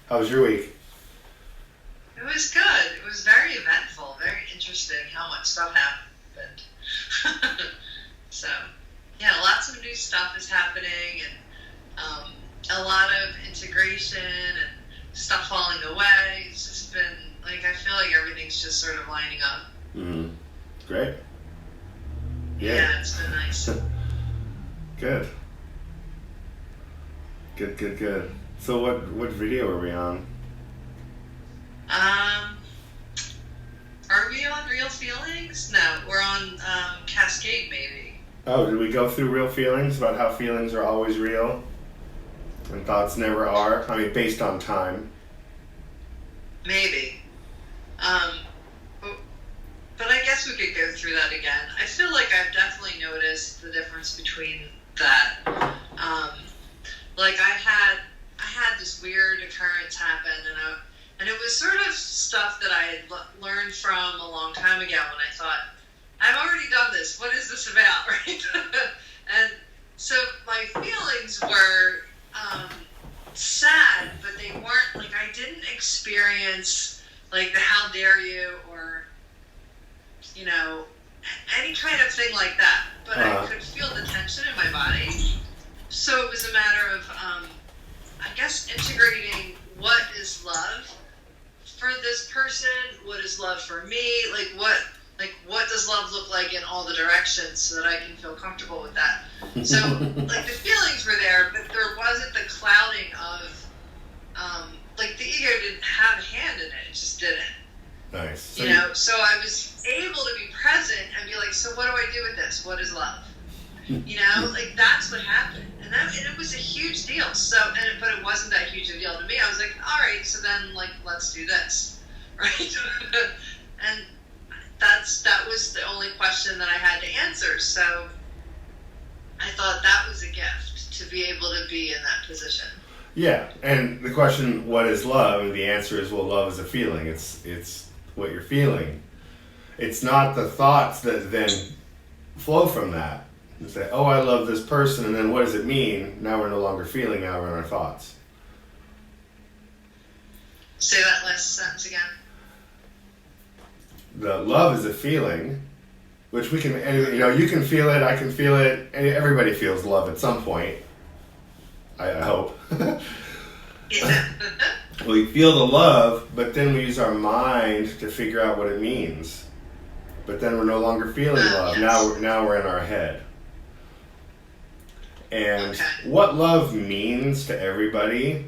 How was your week? It was good. It was very eventful, very interesting how much stuff happened. So, yeah, lots of new stuff is happening, and a lot of integration and stuff falling away. It's just been like I feel like everything's just sort of lining up. Mm-hmm. Great. Yeah, it's been nice. Good. Good. So what video are we on? Um, are we on Real Feelings? No, we're on Cascade, maybe. Oh, did we go through real feelings about how feelings are always real and thoughts never are? I mean, based on time. Maybe. Um, but I guess we could go through that again. I feel like I've definitely noticed the difference between that. Like I had this weird occurrence happen, and it was sort of stuff that I had learned from a long time ago. And I thought, I've already done this. What is this about, right? And so my feelings were sad, but they weren't like I didn't experience like the how dare you or any kind of thing like that. But I could feel the tension in my body. So it was a matter of I guess integrating what is love for this person, what is love for me, what does love look like in all the directions so that I can feel comfortable with that. So like the feelings were there, but there wasn't the clouding of like the ego didn't have a hand in it, it just didn't. Nice. So I was able to be present and be like, so what do I do with this? What is love? Like that's what happened, and it was a huge deal. So, but it wasn't that huge a deal to me. I was like, all right, so then like let's do this, right? And that was the only question that I had to answer. So I thought that was a gift to be able to be in that position. Yeah, and the question, what is love? And the answer is, well, love is a feeling. It's what you're feeling. It's not the thoughts that then flow from that. You say, oh, I love this person, and then what does it mean? Now we're no longer feeling, now we're in our thoughts. Say that last sentence again. The love is a feeling, which we can, you can feel it, I can feel it, and everybody feels love at some point. I hope. Yeah. We feel the love, but then we use our mind to figure out what it means. But then we're no longer feeling love. Yes. Now we're in our head. And Okay. what love means to everybody,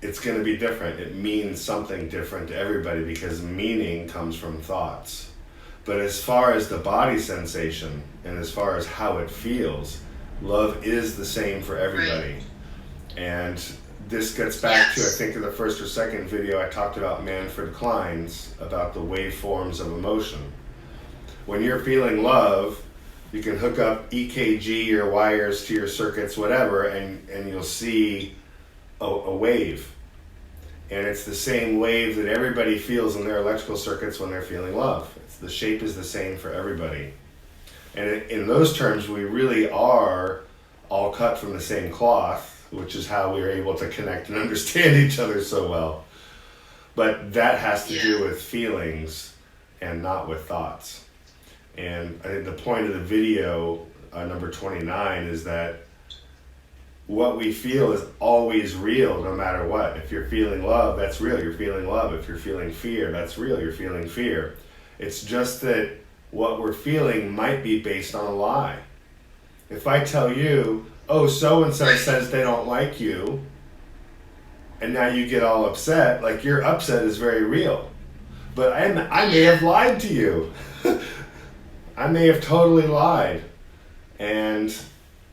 it's going to be different. It means something different to everybody because meaning comes from thoughts. But as far as the body sensation and as far as how it feels, love is the same for everybody. Right. And this gets back to, I Yes. think in the first or second video, I talked about Manfred Klein's, about the waveforms of emotion. When you're feeling love, you can hook up EKG or wires to your circuits, whatever, and you'll see a wave. And it's the same wave that everybody feels in their electrical circuits when they're feeling love. The shape is the same for everybody. And in those terms, we really are all cut from the same cloth, which is how we are able to connect and understand each other so well. But that has to do with feelings and not with thoughts. And I think the point of the video, number 29, is that what we feel is always real no matter what. If you're feeling love, that's real, you're feeling love. If you're feeling fear, that's real, you're feeling fear. It's just that what we're feeling might be based on a lie. If I tell you, oh, so-and-so says they don't like you, and now you get all upset, like your upset is very real. But I may have lied to you. I may have totally lied. And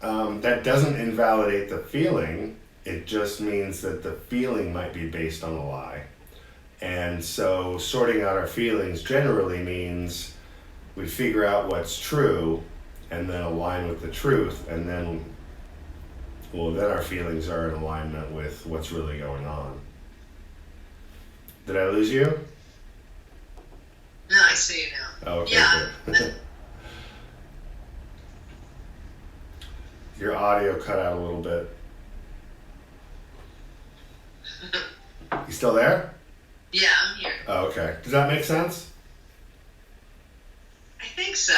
that doesn't invalidate the feeling. It just means that the feeling might be based on a lie. And so sorting out our feelings generally means we figure out what's true and then align with the truth, and then our feelings are in alignment with what's really going on. Did I lose you? No, I see you now. Oh, okay, Yeah. good. Your audio cut out a little bit. still there? Yeah, I'm here. Oh, okay. Does that make sense? I think so.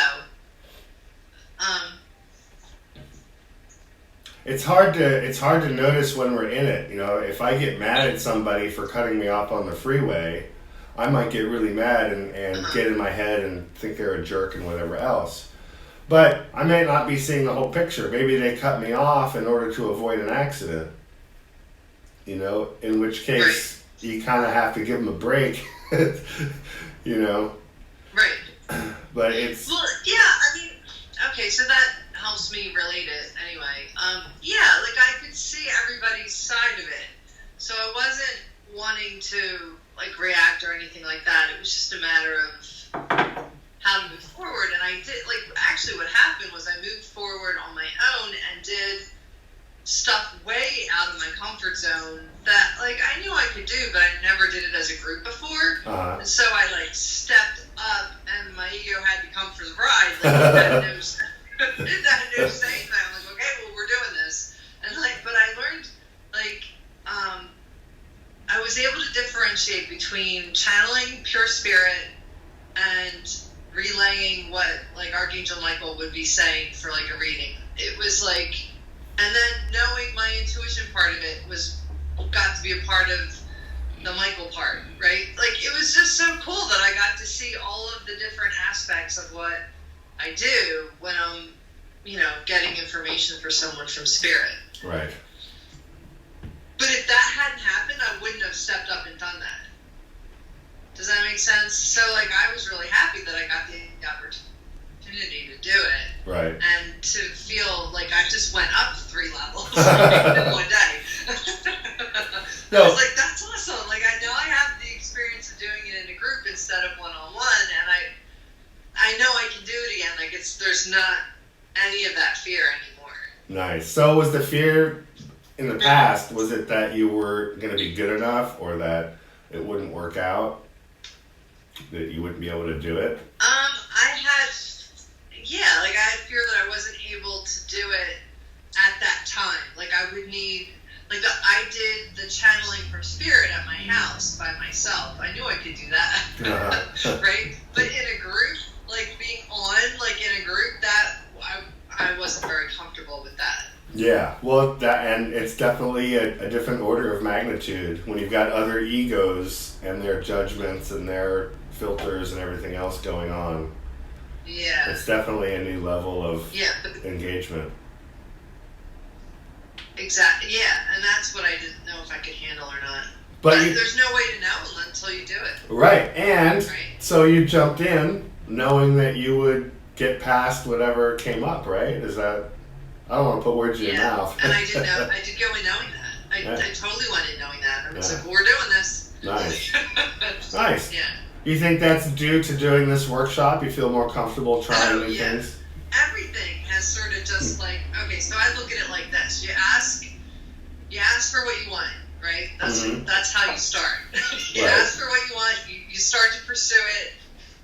It's hard to notice when we're in it. You know, if I get mad at somebody for cutting me off on the freeway, I might get really mad and get in my head and think they're a jerk and whatever else. But I may not be seeing the whole picture. Maybe they cut me off in order to avoid an accident. You know, in which case you kind of have to give them a break. You know. Right. But it's. Well, yeah. I mean, okay, so that helps me relate it anyway. Yeah, like I could see everybody's side of it, so I wasn't wanting to like react or anything like that. It was just a matter of how to move forward, and I did. Like, actually, what happened was I moved forward on my own and did stuff way out of my comfort zone that like I knew I could do, but I never did it as a group before. And so I like stepped up, and my ego had to come for the ride. Like, it had no say in that. I'm like, okay, well, we're doing this, and like, but I learned like I was able to differentiate between channeling pure spirit and relaying what like Archangel Michael would be saying for like a reading. It was like, and then knowing my intuition part of it got to be a part of the Michael part, right? Like, it was just so cool that I got to see all of the different aspects of what I do when I'm, you know, getting information for someone from spirit. Right. But if that hadn't happened, I wouldn't have stepped up and done that. Does that make sense? So, like, I was really happy that I got the opportunity to do it. Right. And to feel like I just went up 3 levels in one day. No. I was like, that's awesome. Like, I know I have the experience of doing it in a group instead of one-on-one, and I know I can do it again. Like, there's not any of that fear anymore. Nice. So was the fear in the past, was it that you were going to be good enough, or that it wouldn't work out? That you wouldn't be able to do it? I had fear that I wasn't able to do it at that time. Like, I would need, like, I did the channeling from spirit at my house by myself. I knew I could do that, right? But in a group, like, being on, like, in a group, that, I wasn't very comfortable with that. Yeah, well, and it's definitely a different order of magnitude when you've got other egos and their judgments and their filters and everything else going on. Yeah. It's definitely a new level of engagement. Exactly. Yeah, and that's what I didn't know if I could handle or not. But there's no way to know until you do it. Right, and so you jumped in knowing that you would get past whatever came up, right? Is that... I don't want to put words in your mouth. And I did go in knowing that. I totally went in knowing that. I was like, well, we're doing this. Nice. Nice. Yeah. You think that's due to doing this workshop? You feel more comfortable trying new things? Everything has sort of just like, okay, so I look at it like this. You ask for what you want, right? That's how you start. You ask for what you want, you start to pursue it,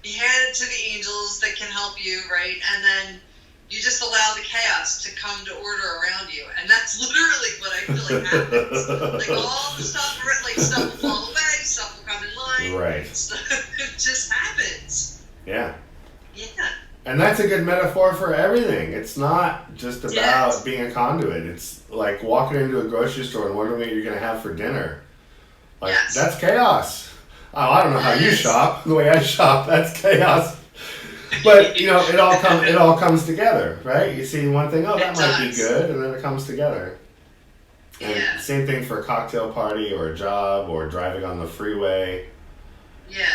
you hand it to the angels that can help you, right? And then you just allow the chaos to come to order around you. And that's literally what I feel like happens. Like, all the stuff, like, stuff will fall away, stuff will come in line. Right. It just happens. Yeah. Yeah. And that's a good metaphor for everything. It's not just about being a conduit. It's like walking into a grocery store and wondering what you're going to have for dinner. Like, that's chaos. Oh, I don't know how you shop. The way I shop, that's chaos. But, you know, it all comes together, right? You see one thing, that might be good, and then it comes together. And same thing for a cocktail party or a job or driving on the freeway. Yeah.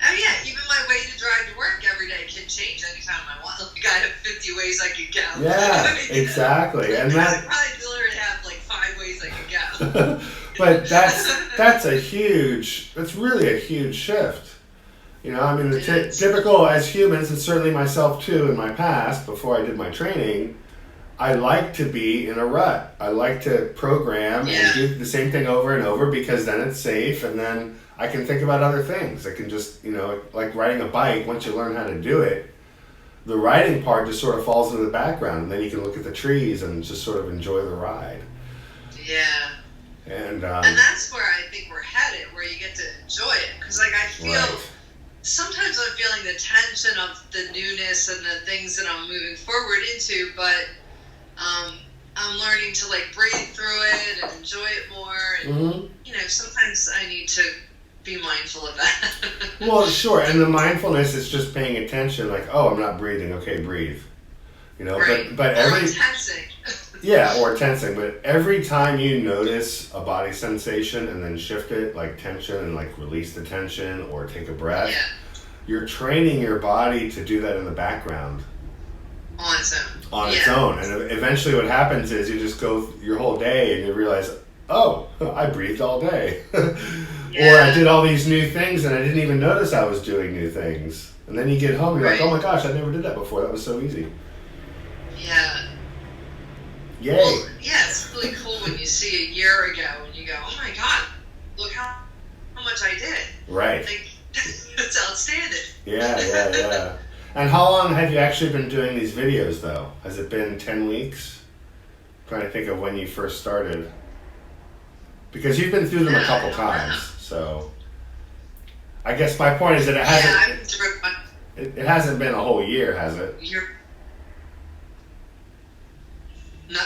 Oh, yeah, even my way to drive to work every day can change anytime I want. Like, I have 50 ways I could go. Yeah, exactly. And I probably literally have like 5 ways I could go. But that's really a huge shift. You know, I mean, the typical, as humans, and certainly myself too in my past, before I did my training, I like to be in a rut. I like to program and do the same thing over and over because then it's safe and then I can think about other things. I can just, you know, like riding a bike, once you learn how to do it, the riding part just sort of falls into the background and then you can look at the trees and just sort of enjoy the ride. Yeah. And that's where I think we're headed, where you get to enjoy it. Because like I feel sometimes I'm feeling the tension of the newness and the things that I'm moving forward into, but I'm learning to like breathe through it and enjoy it more. And you know, sometimes I need to be mindful of that. Well, sure, and the mindfulness is just paying attention. Like, oh, I'm not breathing. Okay, breathe. You know, but every tensing. Yeah, or tensing. But every time you notice a body sensation and then shift it, like tension, and like release the tension or take a breath, you're training your body to do that in the background. On its own. On its own. And eventually what happens is you just go your whole day and you realize, oh, I breathed all day. Or I did all these new things and I didn't even notice I was doing new things. And then you get home and you're like, oh my gosh, I never did that before. That was so easy. Yeah. Yay. Well, yeah, it's really cool when you see a year ago and you go, oh my God, look how much I did. Right. Like, it's outstanding. Yeah. And how long have you actually been doing these videos, though? Has it been 10 weeks? I'm trying to think of when you first started. Because you've been through them a couple times, so... I guess my point is that it hasn't... It hasn't been a whole year, has it? No,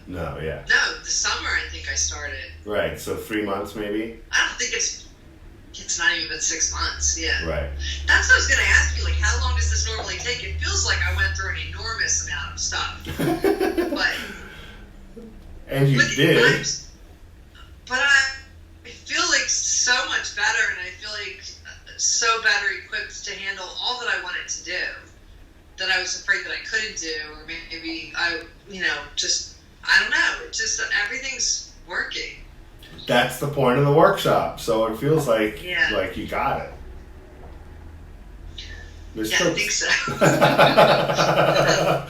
No, yeah. No, the summer I think I started. Right, so 3 months maybe? I don't think it's not even been 6 months, Right. That's what I was going to ask you, like, how long does this normally take? It feels like I went through an enormous amount of stuff. And you did. But I feel like so much better, and I feel like so better equipped to handle all that I wanted to do that I was afraid that I couldn't do, or maybe I don't know. It just, everything's working. That's the point of the workshop. So it feels like you got it. I think so.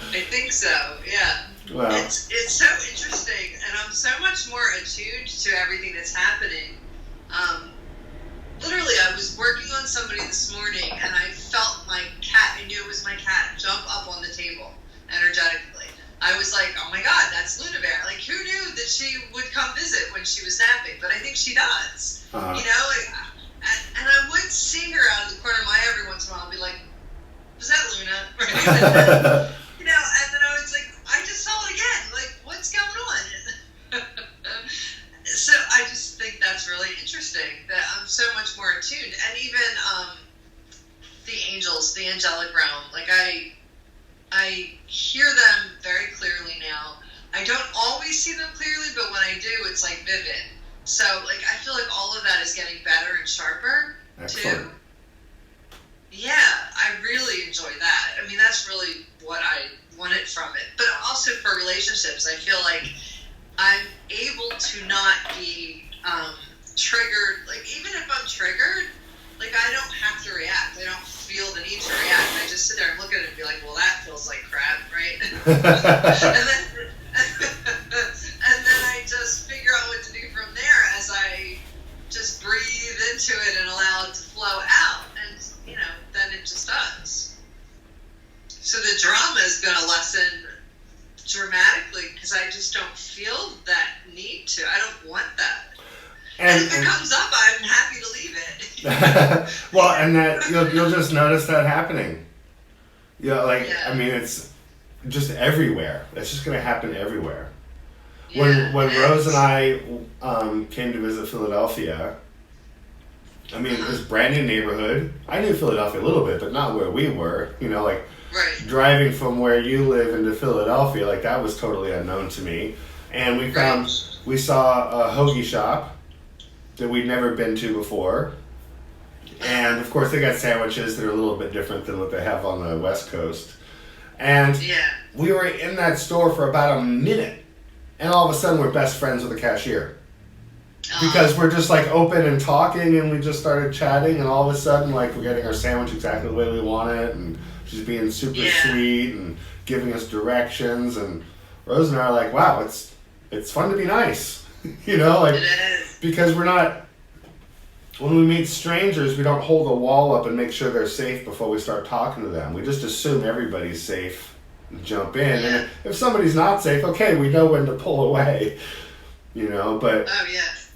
I think so, yeah. Well, it's so interesting, and I'm so much more attuned to everything that's happening. Literally, I was working on somebody this morning, and I felt my cat, I knew it was my cat, jump up on the table energetically. I was like, oh my God, that's Luna Bear. Like, who knew that she would come visit when she was napping? But I think she does. You know, like, and I would see her out of the corner of my eye every once in a while and be like, was that Luna? Right? You know, and then I was like, I just saw it again. Like, what's going on? So I just think that's really interesting that I'm so much more attuned. And even the angels, the angelic realm, like I hear them very clearly now. I don't always see them clearly, but when I do, it's like vivid. So like I feel like all of that is getting better and sharper. Excellent. Too. Yeah, I really enjoy that. I mean, that's really what I wanted from it. But also for relationships, I feel like I'm able to not be triggered. Like, even if I'm triggered, like, I don't have to react. I don't feel the need to react. I just sit there and look at it and be like, well, that feels like crap, right? and then I just figure out what to do from there as I just breathe into it and allow it to flow out. And, you know, then it just does. So the drama is going to lessen dramatically because I just don't feel that need to. I don't want that. And if it comes up, I'm happy to leave it. Well, and that you'll just notice that happening. You know, like, I mean, it's just everywhere. It's just going to happen everywhere. When Rose and I came to visit Philadelphia, I mean, it was a brand new neighborhood. I knew Philadelphia a little bit, but not where we were. You know, like driving from where you live into Philadelphia, like that was totally unknown to me. And we saw a hoagie shop that we'd never been to before. And of course they got sandwiches that are a little bit different than what they have on the West Coast. And we were in that store for about a minute, and all of a sudden we're best friends with the cashier. Because we're just like open and talking, and we just started chatting, and all of a sudden like we're getting our sandwich exactly the way we want it, and she's being super sweet and giving us directions, and Rose and I are like, wow, it's fun to be nice. You know, like, because when we meet strangers, we don't hold a wall up and make sure they're safe before we start talking to them. We just assume everybody's safe and jump in. And if somebody's not safe, okay, we know when to pull away, you know, but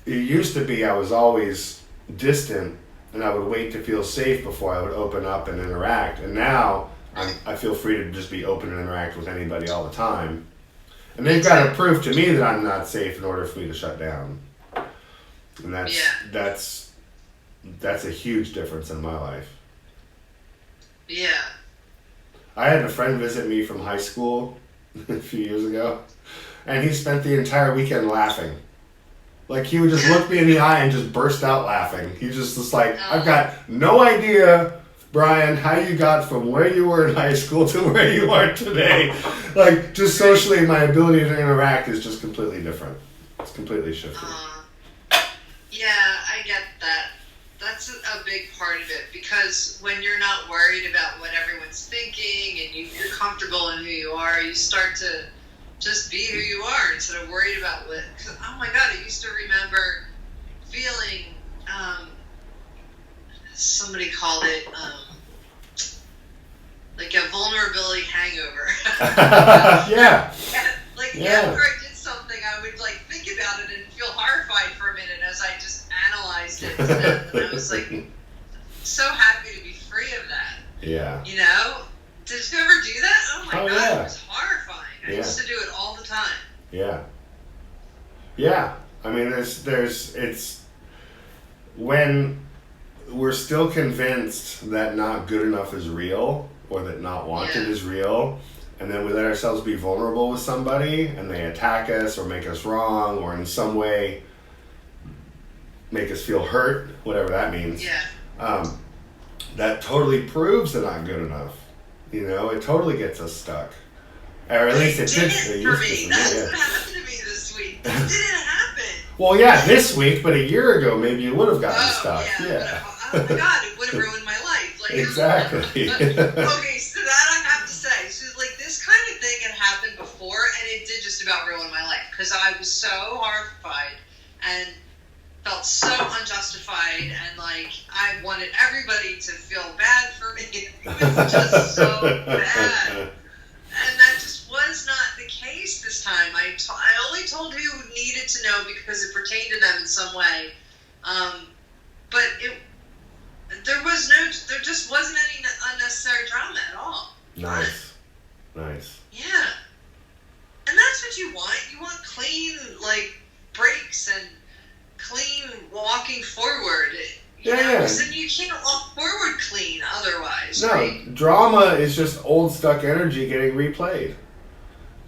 it used to be I was always distant and I would wait to feel safe before I would open up and interact. And now I feel free to just be open and interact with anybody all the time. And they've got to prove to me that I'm not safe in order for me to shut down. And that's a huge difference in my life. Yeah. I had a friend visit me from high school a few years ago, and he spent the entire weekend laughing. Like, he would just look me in the eye and just burst out laughing. He just was like, I've got no idea, Brian, how you got from where you were in high school to where you are today. Like, just socially, my ability to interact is just completely different. It's completely shifted. Yeah, I get that. That's a big part of it, because when you're not worried about what everyone's thinking and you're comfortable in who you are, you start to just be who you are instead of worried about what. Cause, oh my God, I used to remember feeling. Somebody called it like a vulnerability hangover. Yeah. Like after I did something, I would like think about it and feel horrified for a minute as I just analyzed it. And I was like, so happy to be free of that. Yeah. You know? Did you ever do that? Oh my God, yeah. It was horrifying. I used to do it all the time. Yeah. Yeah. I mean, it's when we're still convinced that not good enough is real, or that not wanted is real, and then we let ourselves be vulnerable with somebody and they attack us or make us wrong or in some way make us feel hurt, whatever that means. Yeah. That totally proves they're not good enough. You know, it totally gets us stuck. Or at least it did for me. That's what happened to me this week. It didn't happen. Well, yeah, this week, but a year ago maybe you would have gotten stuck. Yeah. But, oh my God, it would have ruined my life. Like, exactly. Okay, so that I have to say. So like this kind of thing had happened before, and it did just about ruin my life because I was so horrified and felt so unjustified, and like I wanted everybody to feel bad for me. It was just so bad, and that just was not the case this time. I only told who needed to know because it pertained to them in some way, but there just wasn't any unnecessary drama at all. Nice. Yeah, and that's what you want. You want clean like breaks and clean walking forward. Because then you can't walk forward clean otherwise. No, right? Drama is just old stuck energy getting replayed.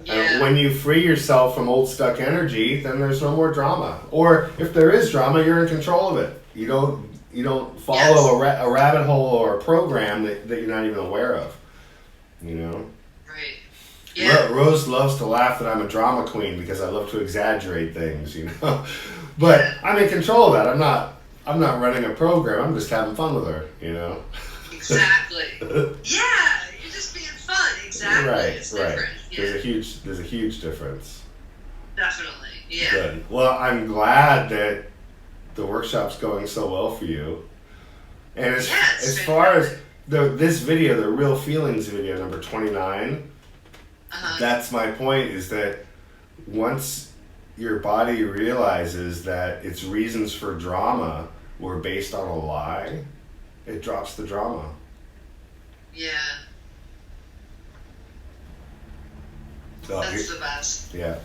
Yeah. When you free yourself from old stuck energy, then there's no more drama. Or if there is drama, you're in control of it. You don't follow a rabbit hole or a program that you're not even aware of. You know? Right. Yeah. Rose loves to laugh that I'm a drama queen because I love to exaggerate things, you know? But I'm in control of that. I'm not running a program. I'm just having fun with her, you know? Exactly. Yeah, you're just being fun. Exactly. Right, it's different. Yeah. There's a huge difference. Definitely. Yeah. Good. Well, I'm glad that the workshop's going so well for you. And as far as this video, the Real Feelings video, number 29, that's my point, is that once your body realizes that its reasons for drama were based on a lie, it drops the drama. Yeah. Oh, that's the best. Yeah.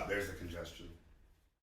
There's the congestion.